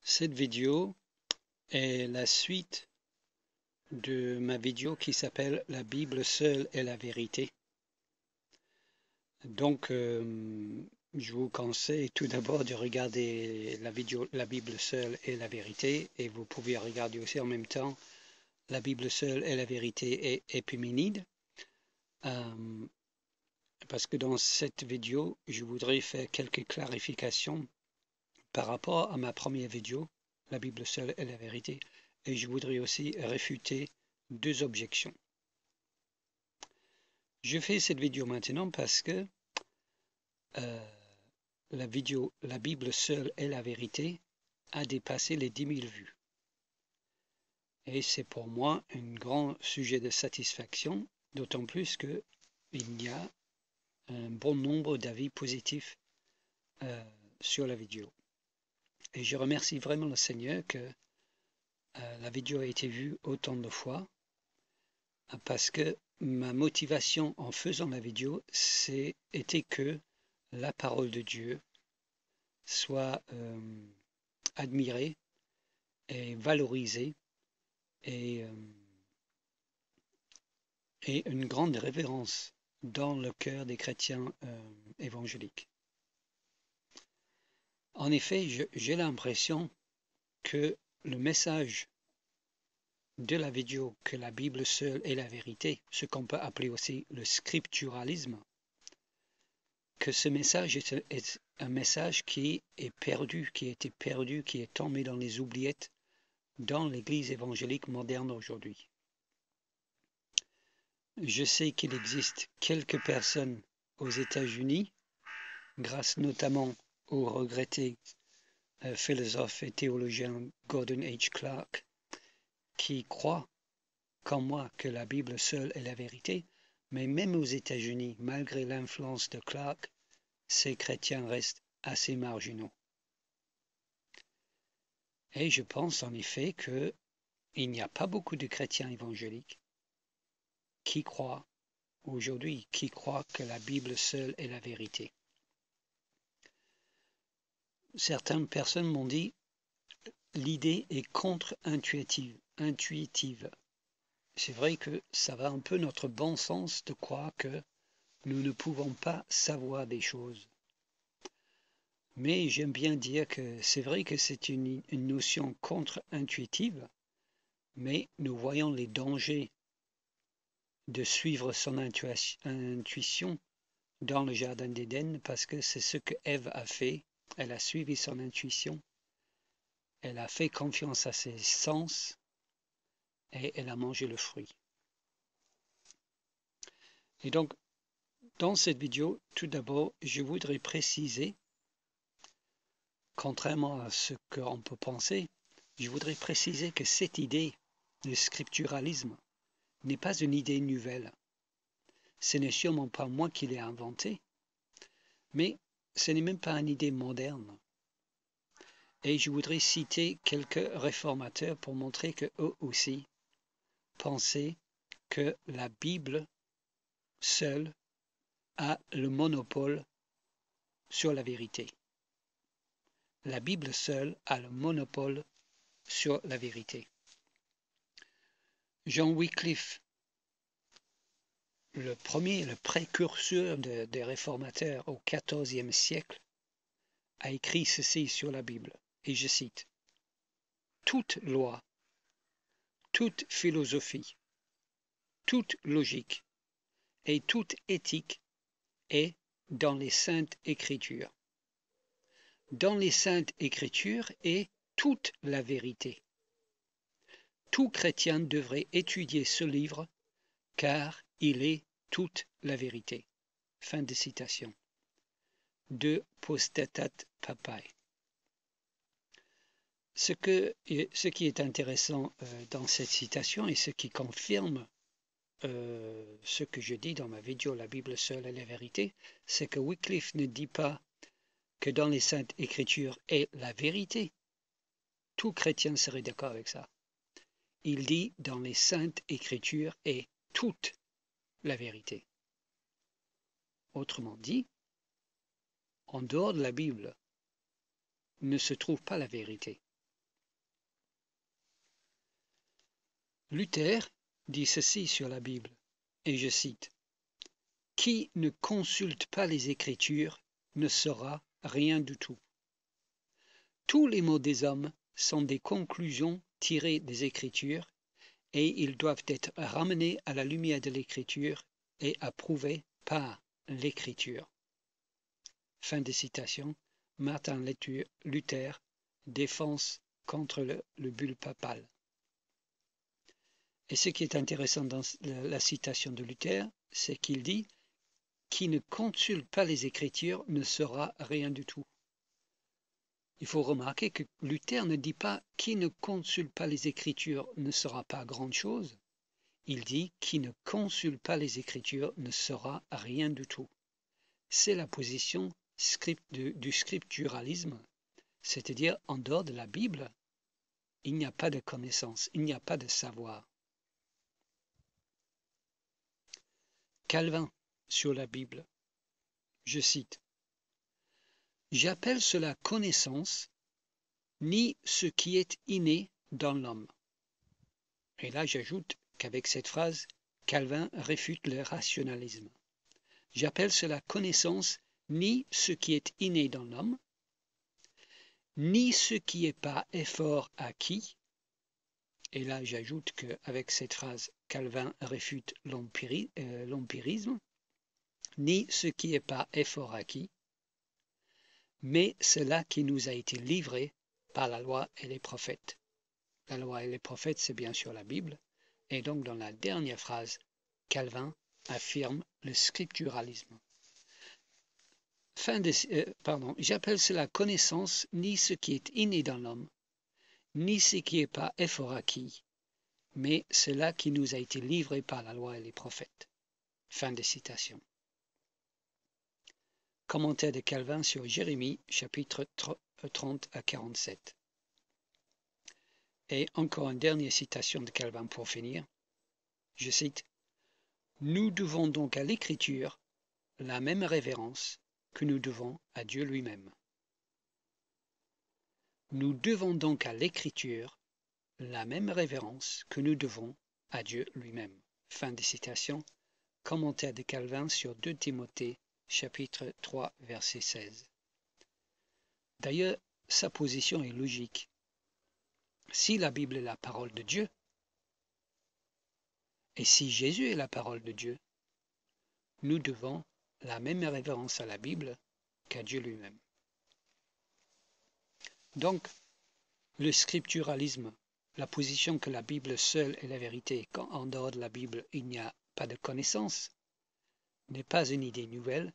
Cette vidéo est la suite de ma vidéo qui s'appelle La Bible seule est la vérité. Donc, je vous conseille tout d'abord de regarder la vidéo La Bible seule est la vérité, et vous pouvez regarder aussi en même temps La Bible seule est la vérité et Épiménide. Parce que dans cette vidéo, je voudrais faire quelques clarifications par rapport à ma première vidéo, La Bible seule est la vérité, et je voudrais aussi réfuter deux objections. Je fais cette vidéo maintenant parce que la vidéo La Bible seule est la vérité a dépassé les 10 000 vues. Et c'est pour moi un grand sujet de satisfaction, d'autant plus qu'il y a un bon nombre d'avis positifs sur la vidéo. Et je remercie vraiment le Seigneur que la vidéo a été vue autant de fois, parce que ma motivation en faisant la vidéo, était que la parole de Dieu soit admirée et valorisée, et une grande révérence dans le cœur des chrétiens évangéliques. En effet, j'ai l'impression que le message de la vidéo, que la Bible seule est la vérité, ce qu'on peut appeler aussi le scripturalisme, que ce message est un message qui est perdu, qui a été perdu, qui est tombé dans les oubliettes dans l'Église évangélique moderne aujourd'hui. Je sais qu'il existe quelques personnes aux États-Unis, grâce notamment au regretté philosophe et théologien Gordon H. Clark, qui croient, comme moi, que la Bible seule est la vérité, mais même aux États-Unis, malgré l'influence de Clark, ces chrétiens restent assez marginaux. Et je pense en effet qu'il n'y a pas beaucoup de chrétiens évangéliques qui croient aujourd'hui, qui croient que la Bible seule est la vérité. Certaines personnes m'ont dit l'idée est contre-intuitive. C'est vrai que ça va un peu notre bon sens de croire que nous ne pouvons pas savoir des choses. Mais j'aime bien dire que c'est vrai que c'est une notion contre-intuitive, mais nous voyons les dangers de suivre son intuition dans le jardin d'Éden, parce que c'est ce que Ève a fait. Elle a suivi son intuition, elle a fait confiance à ses sens, et elle a mangé le fruit. Et donc, dans cette vidéo, tout d'abord, je voudrais préciser, contrairement à ce qu'on peut penser, je voudrais préciser que cette idée de scripturalisme n'est pas une idée nouvelle. Ce n'est sûrement pas moi qui l'ai inventée, mais ce n'est même pas une idée moderne. Et je voudrais citer quelques réformateurs pour montrer qu'eux aussi pensaient que la Bible seule a le monopole sur la vérité. La Bible seule a le monopole sur la vérité. John Wycliffe, le précurseur des réformateurs au XIVe siècle, a écrit ceci sur la Bible, et je cite: « Toute loi, toute philosophie, toute logique et toute éthique est dans les Saintes Écritures. Dans les Saintes Écritures est toute la vérité. Tout chrétien devrait étudier ce livre, car il est toute la vérité. » Fin de citation. De Potestas Papae. Ce qui est intéressant dans cette citation, et ce qui confirme ce que je dis dans ma vidéo La Bible seule est la vérité, c'est que Wycliffe ne dit pas que dans les Saintes Écritures est la vérité. Tout chrétien serait d'accord avec ça. Il dit dans les Saintes Écritures est toute la vérité. Autrement dit, en dehors de la Bible ne se trouve pas la vérité. Luther dit ceci sur la Bible, et je cite, « Qui ne consulte pas les Écritures ne saura rien du tout. Tous les mots des hommes sont des conclusions tirées des Écritures et ils doivent être ramenés à la lumière de l'Écriture et approuvés par l'Écriture. » Fin de citation. Martin Luther, Défense contre le bulle papale. Et ce qui est intéressant dans la citation de Luther, c'est qu'il dit « Qui ne consulte pas les Écritures ne saura rien du tout ». Il faut remarquer que Luther ne dit pas « Qui ne consulte pas les Écritures ne saura pas grand-chose ». Il dit « Qui ne consulte pas les Écritures ne saura rien du tout ». C'est la position du scripturalisme, c'est-à-dire en dehors de la Bible, il n'y a pas de connaissance, il n'y a pas de savoir. Calvin sur la Bible, je cite, « J'appelle cela connaissance, ni ce qui est inné dans l'homme. » Et là j'ajoute qu'avec cette phrase, Calvin réfute le rationalisme. J'appelle cela connaissance, ni ce qui est inné dans l'homme, ni ce qui est par effort acquis. Et là j'ajoute qu'avec cette phrase, Calvin réfute l'empirisme, ni ce qui est par effort acquis, mais cela qui nous a été livré par la loi et les prophètes. La loi et les prophètes, c'est bien sûr la Bible, et donc dans la dernière phrase, Calvin affirme le scripturalisme. J'appelle cela connaissance, ni ce qui est inné dans l'homme, ni ce qui est par effort acquis, mais cela qui nous a été livré par la loi et les prophètes. Fin de citation. Commentaire de Calvin sur Jérémie, chapitre 30 à 47. Et encore une dernière citation de Calvin pour finir. Je cite, « Nous devons donc à l'Écriture la même révérence que nous devons à Dieu lui-même. » Nous devons donc à l'Écriture la même révérence que nous devons à Dieu lui-même. Fin de citation. Commentaire de Calvin sur 2 Timothée, chapitre 3, verset 16. D'ailleurs, sa position est logique. Si la Bible est la parole de Dieu, et si Jésus est la parole de Dieu, nous devons la même révérence à la Bible qu'à Dieu lui-même. Donc, le scripturalisme, la position que la Bible seule est la vérité, quand en dehors de la Bible il n'y a pas de connaissance, n'est pas une idée nouvelle,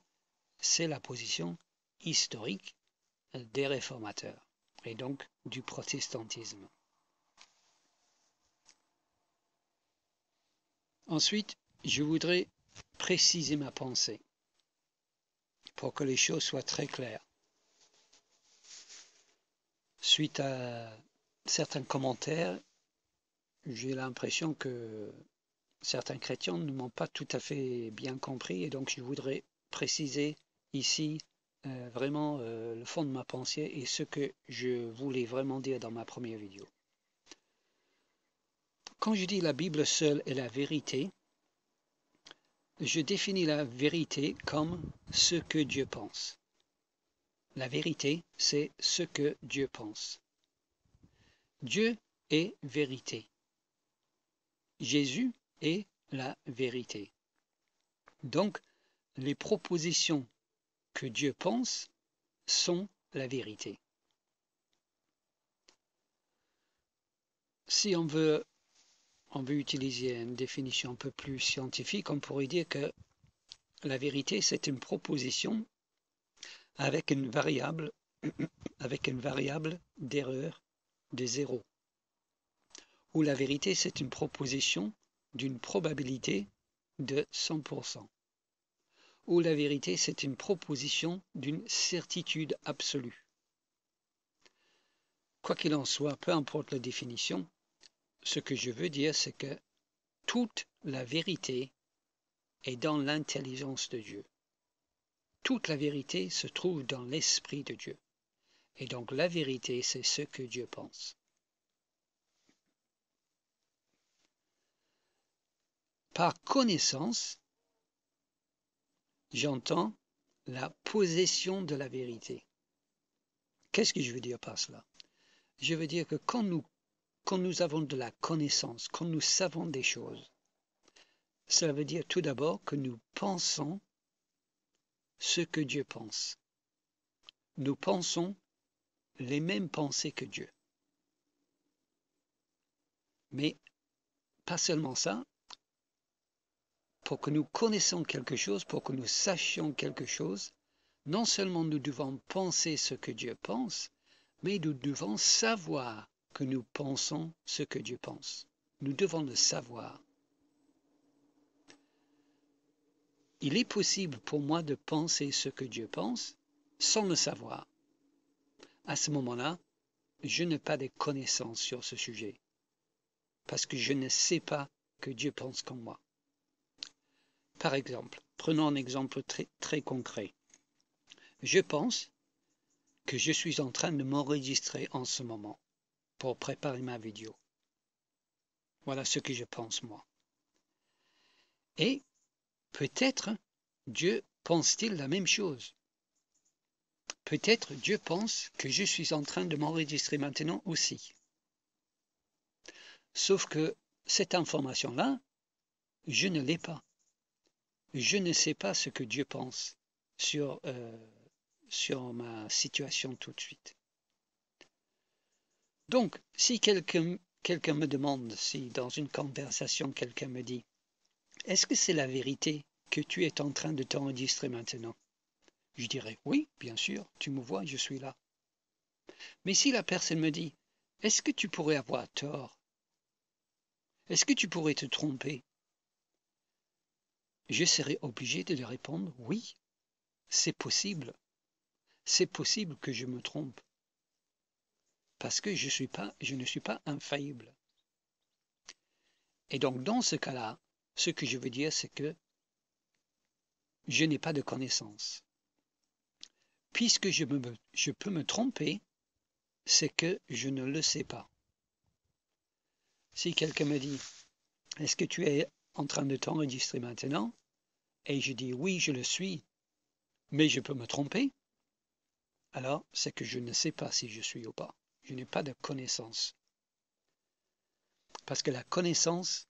c'est la position historique des réformateurs et donc du protestantisme. Ensuite, je voudrais préciser ma pensée pour que les choses soient très claires. Suite à certains commentaires, j'ai l'impression que certains chrétiens ne m'ont pas tout à fait bien compris et donc je voudrais préciser ici vraiment le fond de ma pensée et ce que je voulais vraiment dire dans ma première vidéo. Quand je dis la Bible seule est la vérité, je définis la vérité comme ce que Dieu pense. La vérité, c'est ce que Dieu pense. Dieu est vérité. Jésus est la vérité. Donc, les propositions que Dieu pense sont la vérité. Si on veut utiliser une définition un peu plus scientifique, on pourrait dire que la vérité, c'est une proposition avec une variable d'erreur de 0. Ou la vérité, c'est une proposition d'une probabilité de 100%. Ou la vérité, c'est une proposition d'une certitude absolue. Quoi qu'il en soit, peu importe la définition, ce que je veux dire, c'est que toute la vérité est dans l'intelligence de Dieu. Toute la vérité se trouve dans l'esprit de Dieu. Et donc la vérité, c'est ce que Dieu pense. Par connaissance, j'entends la possession de la vérité. Qu'est-ce que je veux dire par cela? Je veux dire que quand nous avons de la connaissance, quand nous savons des choses, cela veut dire tout d'abord que nous pensons ce que Dieu pense. Nous pensons les mêmes pensées que Dieu. Mais pas seulement ça, pour que nous connaissions quelque chose, pour que nous sachions quelque chose, non seulement nous devons penser ce que Dieu pense, mais nous devons savoir que nous pensons ce que Dieu pense. Nous devons le savoir. Il est possible pour moi de penser ce que Dieu pense sans le savoir. À ce moment-là, je n'ai pas de connaissances sur ce sujet, parce que je ne sais pas que Dieu pense comme moi. Par exemple, prenons un exemple très concret. Je pense que je suis en train de m'enregistrer en ce moment pour préparer ma vidéo. Voilà ce que je pense moi. Et peut-être Dieu pense-t-il la même chose. Peut-être Dieu pense que je suis en train de m'enregistrer maintenant aussi. Sauf que cette information-là, je ne l'ai pas. Je ne sais pas ce que Dieu pense sur ma situation tout de suite. Donc, si quelqu'un me demande, si dans une conversation quelqu'un me dit « Est-ce que c'est la vérité que tu es en train de t'enregistrer maintenant ?» Je dirais « Oui, bien sûr, tu me vois, je suis là. » Mais si la personne me dit « Est-ce que tu pourrais avoir tort? Est-ce que tu pourrais te tromper ?» Je serai obligé de lui répondre « Oui, c'est possible. C'est possible que je me trompe. » Parce que je ne suis pas infaillible. Et donc, dans ce cas-là, ce que je veux dire, c'est que je n'ai pas de connaissance. Puisque je peux me tromper, c'est que je ne le sais pas. Si quelqu'un me dit, est-ce que tu es en train de t'enregistrer maintenant? Et je dis, oui, je le suis, mais je peux me tromper. Alors, c'est que je ne sais pas si je suis ou pas. Je n'ai pas de connaissance. Parce que la connaissance,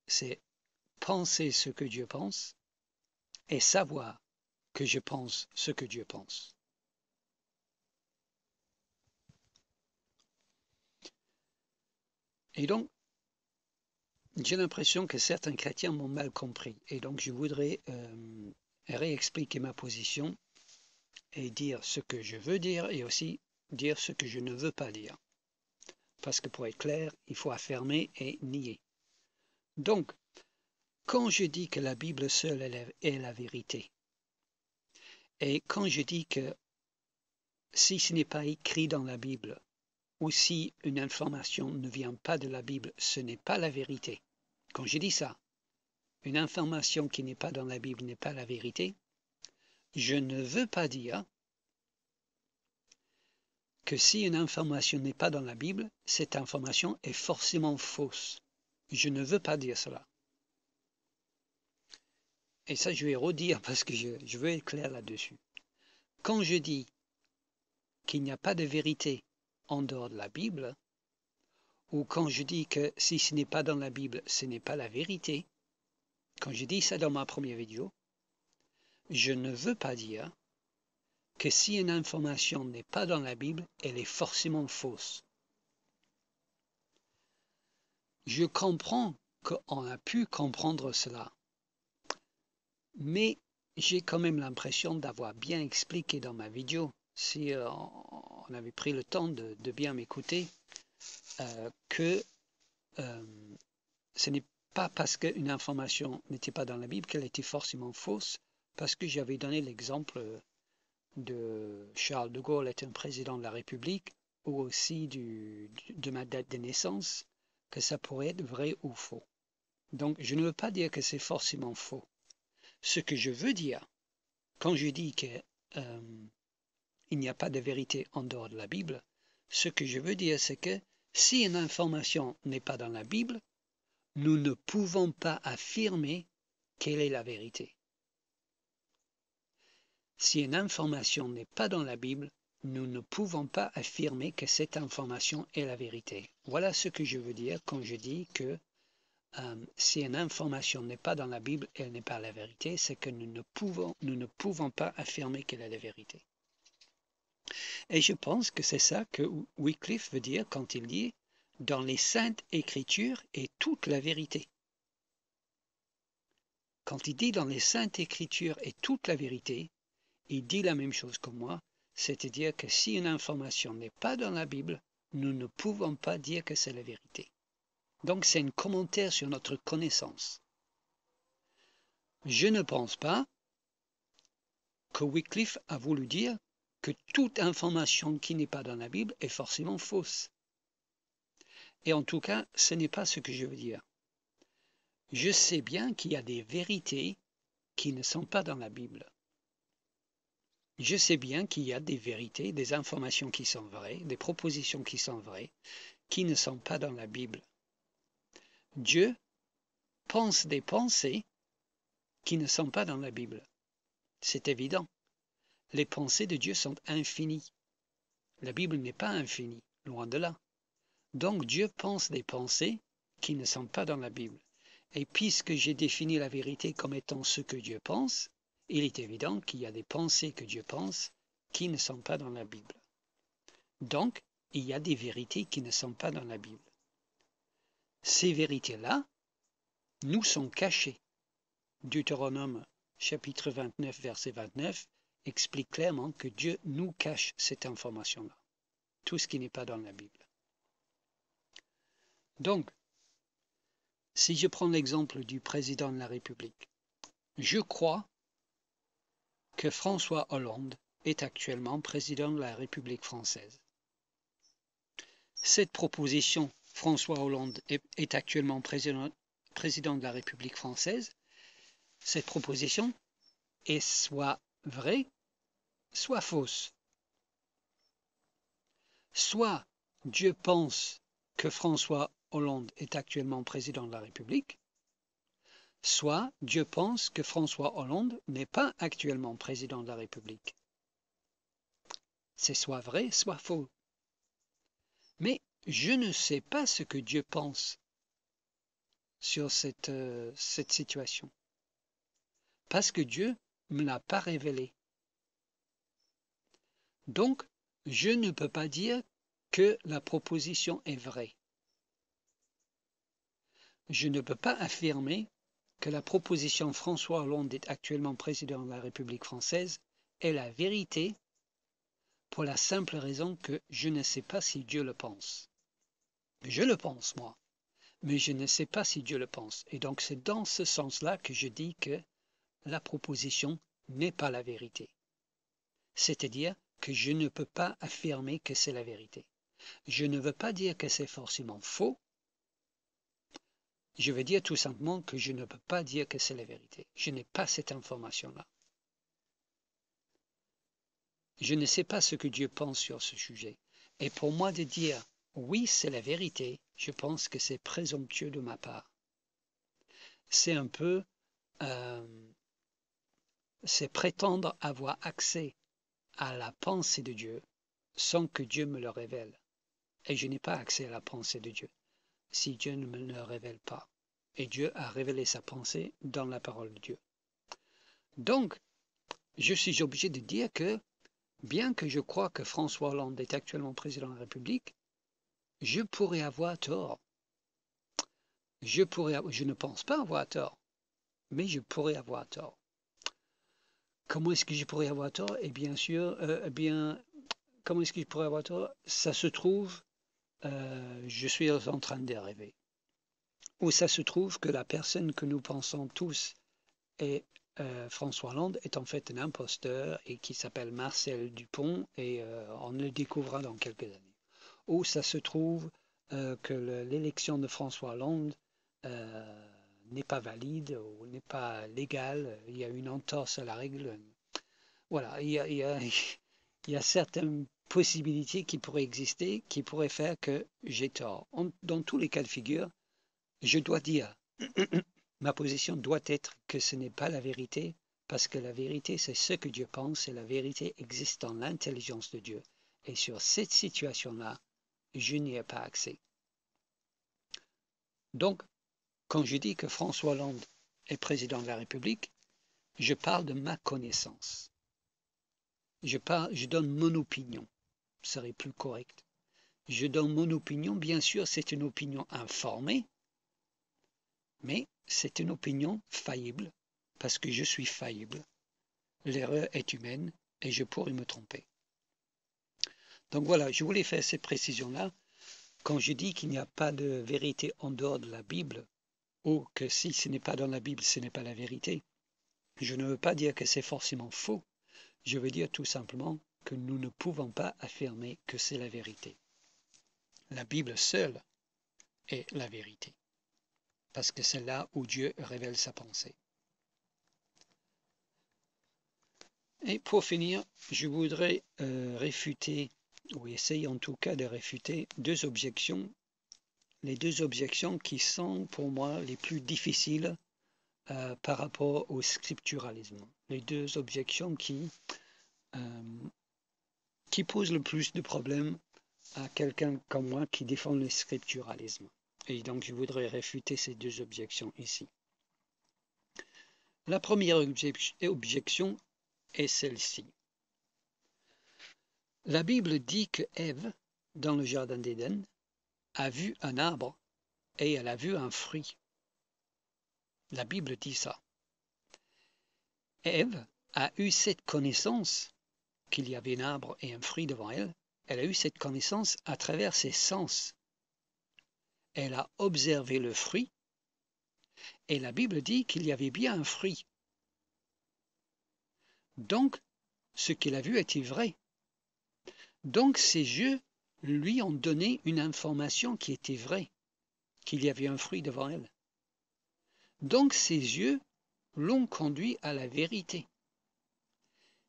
c'est penser ce que Dieu pense et savoir que je pense ce que Dieu pense. Et donc, j'ai l'impression que certains chrétiens m'ont mal compris. Et donc, je voudrais réexpliquer ma position et dire ce que je veux dire et aussi dire ce que je ne veux pas dire. Parce que pour être clair, il faut affirmer et nier. Donc, quand je dis que la Bible seule est la vérité, et quand je dis que si ce n'est pas écrit dans la Bible, ou si une information ne vient pas de la Bible, ce n'est pas la vérité. Quand je dis ça, une information qui n'est pas dans la Bible n'est pas la vérité, je ne veux pas dire que si une information n'est pas dans la Bible, cette information est forcément fausse. Je ne veux pas dire cela. Et ça, je vais redire parce que je veux être clair là-dessus. Quand je dis qu'il n'y a pas de vérité en dehors de la Bible, ou quand je dis que si ce n'est pas dans la Bible, ce n'est pas la vérité, quand je dis ça dans ma première vidéo, je ne veux pas dire que si une information n'est pas dans la Bible, elle est forcément fausse. Je comprends qu'on a pu comprendre cela, mais j'ai quand même l'impression d'avoir bien expliqué dans ma vidéo, si on avait pris le temps de bien m'écouter, que ce n'est pas parce qu'une information n'était pas dans la Bible qu'elle était forcément fausse, parce que j'avais donné l'exemple de Charles de Gaulle est un président de la République, ou aussi de ma date de naissance, que ça pourrait être vrai ou faux. Donc, je ne veux pas dire que c'est forcément faux. Ce que je veux dire, quand je dis qu'il n'y a pas de vérité en dehors de la Bible, ce que je veux dire, c'est que si une information n'est pas dans la Bible, nous ne pouvons pas affirmer quelle est la vérité. Si une information n'est pas dans la Bible, nous ne pouvons pas affirmer que cette information est la vérité. Voilà ce que je veux dire quand je dis que si une information n'est pas dans la Bible, elle n'est pas la vérité, c'est que nous ne pouvons pas affirmer qu'elle est la vérité. Et je pense que c'est ça que Wycliffe veut dire quand il dit « dans les saintes écritures est toute la vérité ». Quand il dit « dans les saintes écritures est toute la vérité », il dit la même chose que moi, c'est-à-dire que si une information n'est pas dans la Bible, nous ne pouvons pas dire que c'est la vérité. Donc c'est un commentaire sur notre connaissance. Je ne pense pas que Wycliffe a voulu dire que toute information qui n'est pas dans la Bible est forcément fausse. Et en tout cas, ce n'est pas ce que je veux dire. Je sais bien qu'il y a des vérités qui ne sont pas dans la Bible. Je sais bien qu'il y a des vérités, des informations qui sont vraies, des propositions qui sont vraies, qui ne sont pas dans la Bible. Dieu pense des pensées qui ne sont pas dans la Bible. C'est évident. Les pensées de Dieu sont infinies. La Bible n'est pas infinie, loin de là. Donc Dieu pense des pensées qui ne sont pas dans la Bible. Et puisque j'ai défini la vérité comme étant ce que Dieu pense, il est évident qu'il y a des pensées que Dieu pense qui ne sont pas dans la Bible. Donc, il y a des vérités qui ne sont pas dans la Bible. Ces vérités-là nous sont cachées. Deutéronome chapitre 29, verset 29 explique clairement que Dieu nous cache cette information-là, tout ce qui n'est pas dans la Bible. Donc, si je prends l'exemple du président de la République, je crois que François Hollande est actuellement président de la République française. Cette proposition, François Hollande est actuellement président de la République française, cette proposition est soit vraie, soit fausse. Soit Dieu pense que François Hollande est actuellement président de la République, soit Dieu pense que François Hollande n'est pas actuellement président de la République. C'est soit vrai, soit faux. Mais je ne sais pas ce que Dieu pense sur cette situation. Parce que Dieu ne me l'a pas révélé. Donc, je ne peux pas dire que la proposition est vraie. Je ne peux pas affirmer que la proposition François Hollande est actuellement président de la République française est la vérité pour la simple raison que je ne sais pas si Dieu le pense. Je le pense, moi, mais je ne sais pas si Dieu le pense. Et donc c'est dans ce sens-là que je dis que la proposition n'est pas la vérité. C'est-à-dire que je ne peux pas affirmer que c'est la vérité. Je ne veux pas dire que c'est forcément faux. Je veux dire tout simplement que je ne peux pas dire que c'est la vérité. Je n'ai pas cette information-là. Je ne sais pas ce que Dieu pense sur ce sujet. Et pour moi de dire oui, c'est la vérité, je pense que c'est présomptueux de ma part. C'est un peu, c'est prétendre avoir accès à la pensée de Dieu sans que Dieu me le révèle. Et je n'ai pas accès à la pensée de Dieu si Dieu ne me le révèle pas. Et Dieu a révélé sa pensée dans la parole de Dieu. Donc, je suis obligé de dire que, bien que je crois que François Hollande est actuellement président de la République, je pourrais avoir tort. Je ne pense pas avoir tort, mais je pourrais avoir tort. Comment est-ce que je pourrais avoir tort? Et bien sûr, comment est-ce que je pourrais avoir tort? Ça se trouve, je suis en train de rêver. Ou ça se trouve que la personne que nous pensons tous est François Hollande est en fait un imposteur et qui s'appelle Marcel Dupont et on le découvrira dans quelques années. Ou ça se trouve que l'élection de François Hollande n'est pas valide ou n'est pas légale, il y a une entorse à la règle. Voilà, il y a certaines possibilités qui pourraient exister, qui pourraient faire que j'ai tort. Dans tous les cas de figure, je dois dire, ma position doit être que ce n'est pas la vérité, parce que la vérité, c'est ce que Dieu pense, et la vérité existe dans l'intelligence de Dieu. Et sur cette situation-là, je n'y ai pas accès. Donc, quand je dis que François Hollande est président de la République, je parle de ma connaissance. Je donne mon opinion, ce serait plus correct. Je donne mon opinion, bien sûr, c'est une opinion informée, mais c'est une opinion faillible, parce que je suis faillible. L'erreur est humaine et je pourrais me tromper. Donc voilà, je voulais faire ces précisions-là. Quand je dis qu'il n'y a pas de vérité en dehors de la Bible, ou que si ce n'est pas dans la Bible, ce n'est pas la vérité, je ne veux pas dire que c'est forcément faux. Je veux dire tout simplement que nous ne pouvons pas affirmer que c'est la vérité. La Bible seule est la vérité, parce que c'est là où Dieu révèle sa pensée. Et pour finir, je voudrais réfuter, ou essayer en tout cas de réfuter, deux objections. Les deux objections qui sont pour moi les plus difficiles par rapport au scripturalisme. Les deux objections qui posent le plus de problèmes à quelqu'un comme moi qui défend le scripturalisme. Et donc je voudrais réfuter ces deux objections ici. La première objection est celle-ci. La Bible dit que Ève, dans le jardin d'Éden, a vu un arbre et elle a vu un fruit. La Bible dit ça. Ève a eu cette connaissance qu'il y avait un arbre et un fruit devant elle. Elle a eu cette connaissance à travers ses sens. Elle a observé le fruit et la Bible dit qu'il y avait bien un fruit. Donc, ce qu'elle a vu était vrai. Donc, ses yeux lui ont donné une information qui était vraie, qu'il y avait un fruit devant elle. Donc, ses yeux l'ont conduit à la vérité.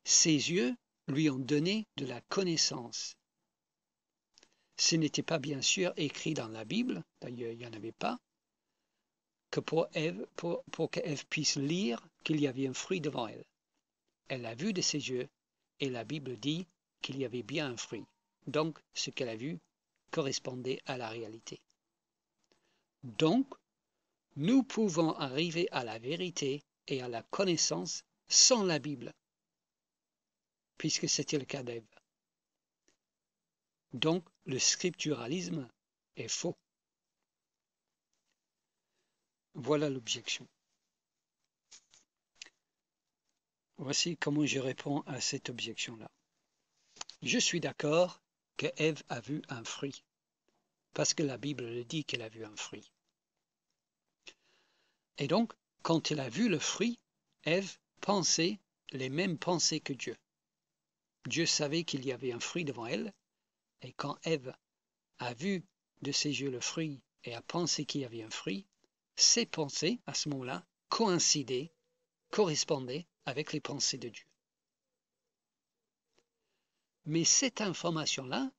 Ses yeux lui ont donné de la connaissance. Ce n'était pas bien sûr écrit dans la Bible, d'ailleurs il n'y en avait pas, que pour qu'Ève puisse lire qu'il y avait un fruit devant elle. Elle l'a vu de ses yeux et la Bible dit qu'il y avait bien un fruit. Donc ce qu'elle a vu correspondait à la réalité. Donc nous pouvons arriver à la vérité et à la connaissance sans la Bible, puisque c'était le cas d'Ève. Donc le scripturalisme est faux. Voilà l'objection. Voici comment je réponds à cette objection-là. Je suis d'accord que Ève a vu un fruit, parce que la Bible le dit qu'elle a vu un fruit. Et donc, quand elle a vu le fruit, Ève pensait les mêmes pensées que Dieu. Dieu savait qu'il y avait un fruit devant elle, et quand Ève a vu de ses yeux le fruit et a pensé qu'il y avait un fruit, ses pensées, à ce moment-là, correspondaient avec les pensées de Dieu. Mais cette information-là,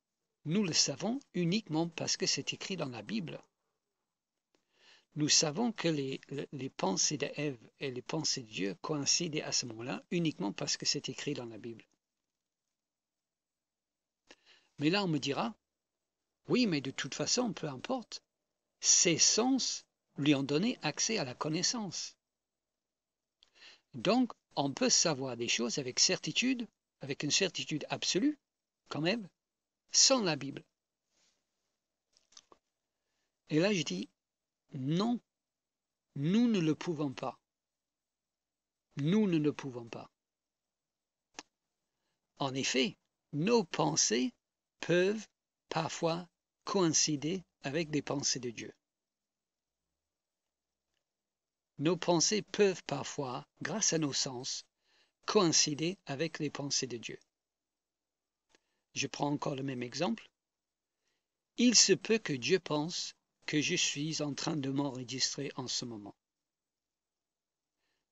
nous le savons uniquement parce que c'est écrit dans la Bible. Nous savons que les pensées d'Ève et les pensées de Dieu coïncidaient à ce moment-là uniquement parce que c'est écrit dans la Bible. Mais là, on me dira, oui, mais de toute façon, peu importe, ses sens lui ont donné accès à la connaissance. Donc, on peut savoir des choses avec certitude, avec une certitude absolue, quand même, sans la Bible. Et là, je dis, non, nous ne le pouvons pas. Nous ne le pouvons pas. En effet, nos pensées peuvent parfois coïncider avec des pensées de Dieu. Nos pensées peuvent parfois, grâce à nos sens, coïncider avec les pensées de Dieu. Je prends encore le même exemple. Il se peut que Dieu pense que je suis en train de m'enregistrer en ce moment.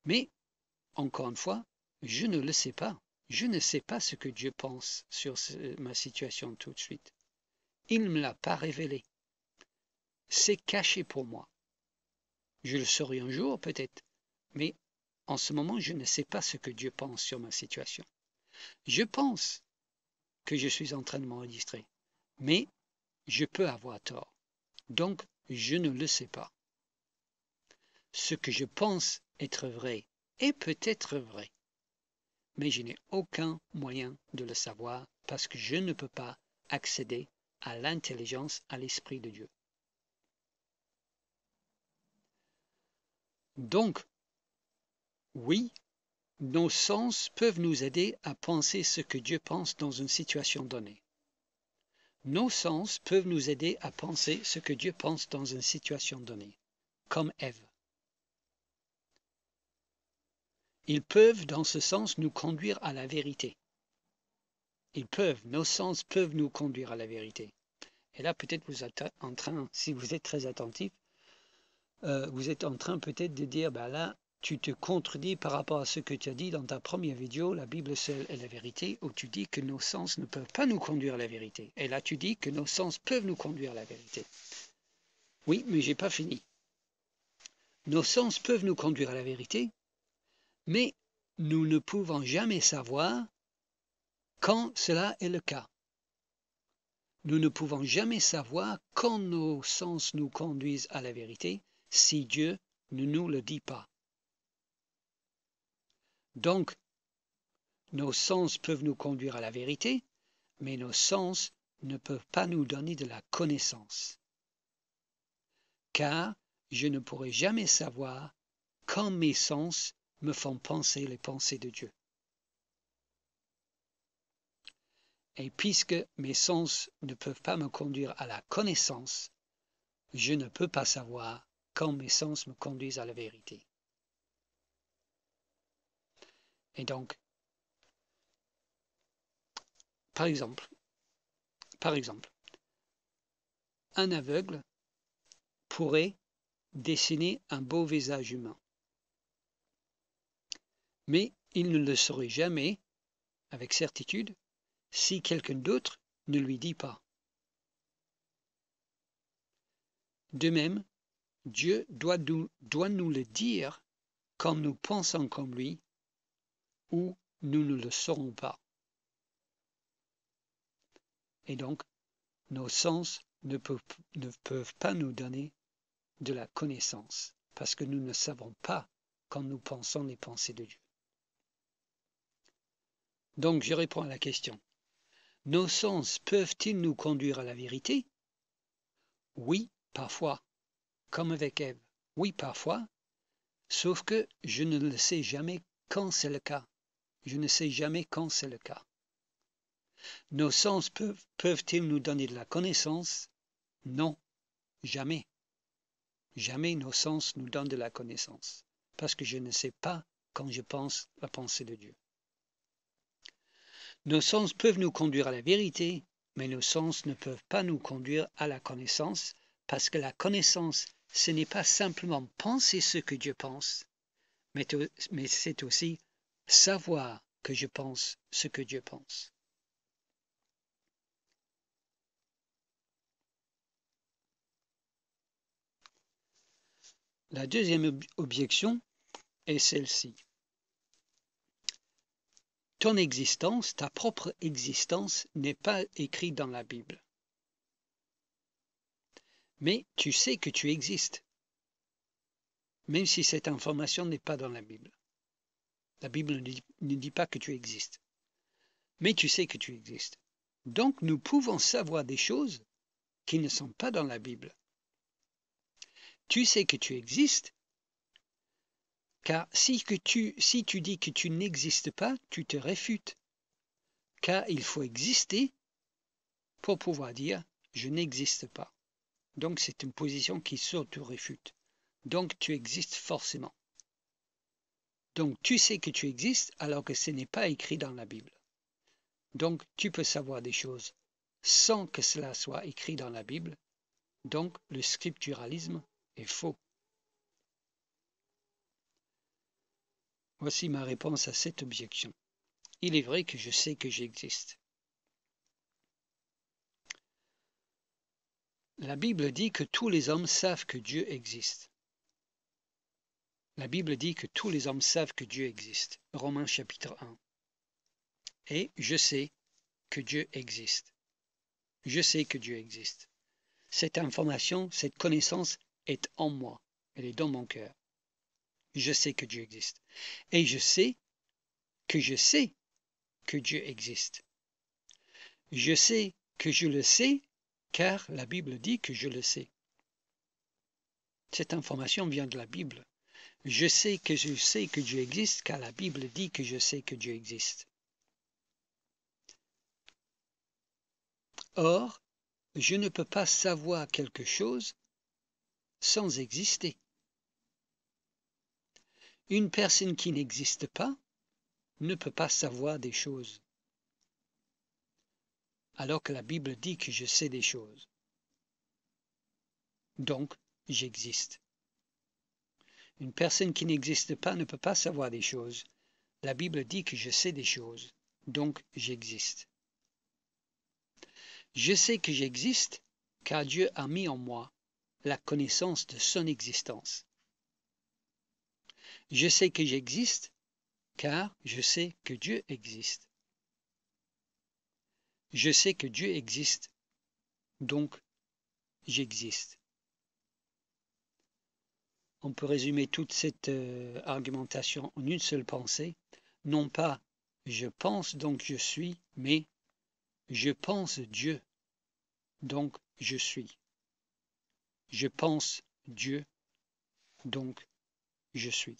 Mais, encore une fois, je ne le sais pas. Je ne sais pas ce que Dieu pense sur ma situation tout de suite. Il ne me l'a pas révélé. C'est caché pour moi. Je le saurai un jour peut-être, mais en ce moment, je ne sais pas ce que Dieu pense sur ma situation. Je pense que je suis en train de m'enregistrer, mais je peux avoir tort. Donc, je ne le sais pas. Ce que je pense être vrai est peut-être vrai, mais je n'ai aucun moyen de le savoir parce que je ne peux pas accéder à l'intelligence, à l'Esprit de Dieu. Donc, oui, nos sens peuvent nous aider à penser ce que Dieu pense dans une situation donnée. Nos sens peuvent nous aider à penser ce que Dieu pense dans une situation donnée, comme Ève. Ils peuvent, dans ce sens, nous conduire à la vérité. Nos sens peuvent nous conduire à la vérité. Et là, peut-être vous êtes en train, si vous êtes très attentif, vous êtes en train peut-être de dire, ben là, tu te contredis par rapport à ce que tu as dit dans ta première vidéo, la Bible seule est la vérité, où tu dis que nos sens ne peuvent pas nous conduire à la vérité. Et là, tu dis que nos sens peuvent nous conduire à la vérité. Oui, mais j'ai pas fini. Nos sens peuvent nous conduire à la vérité, mais nous ne pouvons jamais savoir quand cela est le cas. Nous ne pouvons jamais savoir quand nos sens nous conduisent à la vérité si Dieu ne nous le dit pas. Donc, nos sens peuvent nous conduire à la vérité, mais nos sens ne peuvent pas nous donner de la connaissance. Car je ne pourrai jamais savoir quand mes sens me font penser les pensées de Dieu. Et puisque mes sens ne peuvent pas me conduire à la connaissance, je ne peux pas savoir quand mes sens me conduisent à la vérité. Et donc, par exemple, un aveugle pourrait dessiner un beau visage humain. Mais il ne le saurait jamais, avec certitude, si quelqu'un d'autre ne lui dit pas. De même, Dieu doit nous le dire quand nous pensons comme lui, ou nous ne le saurons pas. Et donc, nos sens ne peuvent pas nous donner de la connaissance, parce que nous ne savons pas quand nous pensons les pensées de Dieu. Donc, je réponds à la question. Nos sens peuvent-ils nous conduire à la vérité? Oui, parfois, comme avec Ève. Oui, parfois, sauf que je ne le sais jamais quand c'est le cas. Je ne sais jamais quand c'est le cas. Nos sens peuvent-ils nous donner de la connaissance? Non, jamais. Jamais nos sens nous donnent de la connaissance, parce que je ne sais pas quand je pense la pensée de Dieu. Nos sens peuvent nous conduire à la vérité, mais nos sens ne peuvent pas nous conduire à la connaissance, parce que la connaissance, ce n'est pas simplement penser ce que Dieu pense, mais c'est aussi savoir que je pense ce que Dieu pense. La deuxième objection est celle-ci. Ton existence, ta propre existence, n'est pas écrite dans la Bible. Mais tu sais que tu existes, même si cette information n'est pas dans la Bible. La Bible ne dit pas que tu existes, mais tu sais que tu existes. Donc nous pouvons savoir des choses qui ne sont pas dans la Bible. Tu sais que tu existes, car si tu dis que tu n'existes pas, tu te réfutes. Car il faut exister pour pouvoir dire « je n'existe pas ». Donc c'est une position qui s'auto-réfute. Donc tu existes forcément. Donc tu sais que tu existes alors que ce n'est pas écrit dans la Bible. Donc tu peux savoir des choses sans que cela soit écrit dans la Bible. Donc le scripturalisme est faux. Voici ma réponse à cette objection. Il est vrai que je sais que j'existe. La Bible dit que tous les hommes savent que Dieu existe. La Bible dit que tous les hommes savent que Dieu existe. Romains chapitre 1. Et je sais que Dieu existe. Je sais que Dieu existe. Cette information, cette connaissance est en moi. Elle est dans mon cœur. Je sais que Dieu existe. Et je sais que Dieu existe. Je sais que je le sais, car la Bible dit que je le sais. Cette information vient de la Bible. Je sais que Dieu existe, car la Bible dit que je sais que Dieu existe. Or, je ne peux pas savoir quelque chose sans exister. Une personne qui n'existe pas ne peut pas savoir des choses, alors que la Bible dit que je sais des choses. Donc, j'existe. Une personne qui n'existe pas ne peut pas savoir des choses. La Bible dit que je sais des choses, donc j'existe. Je sais que j'existe car Dieu a mis en moi la connaissance de son existence. Je sais que j'existe car je sais que Dieu existe. Je sais que Dieu existe, donc j'existe. On peut résumer toute cette argumentation en une seule pensée. Non pas je pense donc je suis, mais je pense Dieu, donc je suis. Je pense Dieu, donc je suis.